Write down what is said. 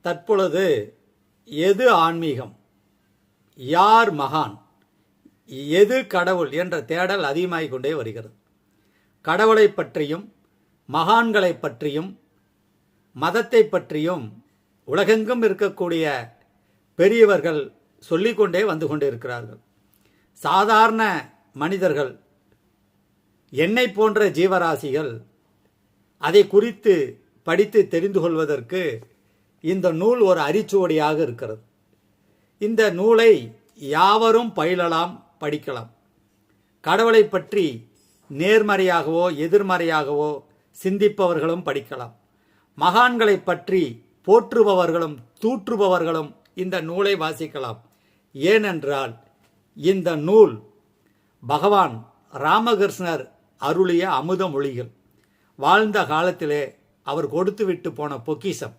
தற்பொழுது எது ஆன்மீகம், யார் மகான், எது கடவுள் என்ற தேடல் அதிகமாகிக் கொண்டே வருகிறது. கடவுளை பற்றியும் மகான்களை பற்றியும் மதத்தை பற்றியும் உலகெங்கும் இருக்கக்கூடிய பெரியவர்கள் சொல்லிக்கொண்டே வந்து கொண்டிருக்கிறார்கள். சாதாரண மனிதர்கள், என்னை போன்ற ஜீவராசிகள் அதை குறித்து படித்து தெரிந்து கொள்வதற்கு இந்த நூல் ஒரு அரிச்சுவடியாக இருக்கிறது. இந்த நூலை யாவரும் பயிலலாம், படிக்கலாம். கடவுளை பற்றி நேர்மறையாகவோ எதிர்மறையாகவோ சிந்திப்பவர்களும் படிக்கலாம். மகான்களை பற்றி போற்றுபவர்களும் தூற்றுபவர்களும் இந்த நூலை வாசிக்கலாம். ஏனென்றால் இந்த நூல் பகவான் ராமகிருஷ்ணர் அருளிய அமுத மொழிகள். வாழ்ந்த காலத்திலே அவர் கொடுத்துவிட்டு போன பொக்கிஷம்.